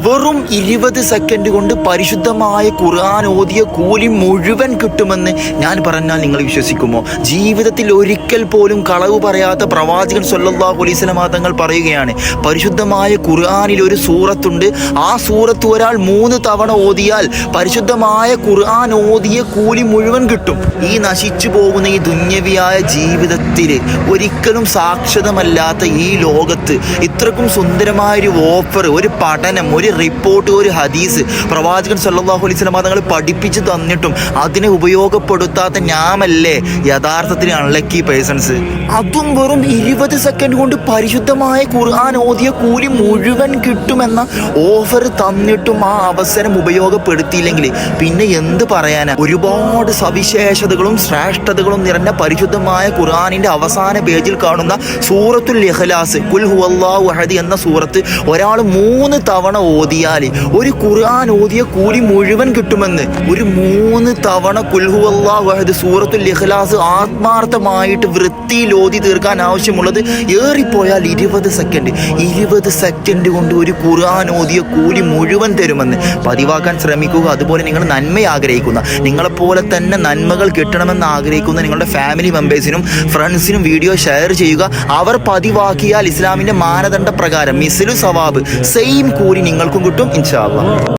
വെറും 20 സെക്കൻഡ് കൊണ്ട് പരിശുദ്ധമായ ഖുർആൻ ഓതിയ കൂലി മുഴുവൻ കിട്ടുമെന്ന് ഞാൻ പറഞ്ഞാൽ നിങ്ങൾ വിശ്വസിക്കുമോ? ജീവിതത്തിൽ ഒരിക്കൽ പോലും കളവ് പറയാത്ത പ്രവാചകൻ സ്വല്ലല്ലാഹു അലൈഹി വസല്ലം തങ്ങൾ പറയുകയാണ്, പരിശുദ്ധമായ ഖുർആനിൽ ഒരു സൂറത്തുണ്ട്, ആ സൂറത്ത് ഒരാൾ 3 തവണ ഓതിയാൽ പരിശുദ്ധമായ ഖുർആൻ ഓതിയ കൂലി മുഴുവൻ കിട്ടും. ഈ നശിച്ചു പോകുന്ന ഈ ദുന്യവിയായ ജീവിതത്തിൽ ഒരിക്കലും സാക്ഷരമല്ലാത്ത ഈ ലോകത്ത് ഇത്രക്കും സുന്ദരമായൊരു ഓഫർ, ഒരു പഠനം, ഒരു റിപ്പോർട്ട്, ഒരു ഹദീസ് പ്രവാചകൻ സ്വല്ലല്ലാഹു അലൈഹി വസല്ലം തങ്ങൾ പഠിപ്പിച്ച് തന്നിട്ടും അതിനെ ഉപയോഗപ്പെടുത്താത്ത ഞാമല്ലേ യഥാർത്ഥത്തിൽ അൺലക്കി പേഴ്സൺസ്? അതും വെറും 20 സെക്കൻഡ് കൊണ്ട് പരിശുദ്ധമായ ഖുർആൻ ഓതിയ കൂലി മുഴുവൻ കിട്ടുമെന്ന ഓഫർ തന്നിട്ടും ആ അവസരം ഉപയോഗപ്പെടുത്തിയില്ലെങ്കിൽ പിന്നെ എന്ത് പറയാനാ? ഒരുപാട് സവിശേഷതകളും ശ്രേഷ്ഠതകളും നിറഞ്ഞ പരിശുദ്ധമായ ഖുർആനിന്റെ അവസാന പേജിൽ കാണുന്ന സൂറത്തുൽ ഇഖ്ലാസ്, ഖുൽ ഹുവല്ലാഹു അഹദ് എന്ന സൂറത്ത് ഒരാൾ 3 തവണ ഓതിയാൽ ഒരു ഖുർആൻ ഓതിയ കൂലി മുഴുവൻ കിട്ടുമെന്ന്. ഒരു 3 തവണ ഖുൽ ഹുവല്ലാഹു അഹദ് സൂറത്തുൽ ഇഖ്ലാസ് ആത്മാർത്ഥമായിട്ട് വൃത്തിയിൽ ഓതി തീർക്കാൻ ആവശ്യമുള്ളത് ഏറിപ്പോയാൽ 20 സെക്കൻഡ്. 20 സെക്കൻഡ് കൊണ്ട് ഒരു ഖുർആൻ ഓതിയ കൂലി മുഴുവൻ തരുമെന്ന് പതിവാക്കാൻ ശ്രമിക്കുക. അതുപോലെ നിങ്ങൾ നന്മ ആഗ്രഹിക്കുന്ന, നിങ്ങളെപ്പോലെ തന്നെ നന്മകൾ കിട്ടണമെന്ന് ആഗ്രഹിക്കുന്ന നിങ്ങളുടെ ഫാമിലി മെമ്പേഴ്സിനും ഫ്രണ്ട്സിനും വീഡിയോ ഷെയർ ചെയ്യുക. അവർ പതിവാക്കിയാൽ ഇസ്ലാമിൻ്റെ മാനദണ്ഡ പ്രകാരം മിസ്ലു സവാബ്, സെയിം കൂലി നിങ്ങൾക്കും കിട്ടും ഇൻഷാ അല്ലാഹ്.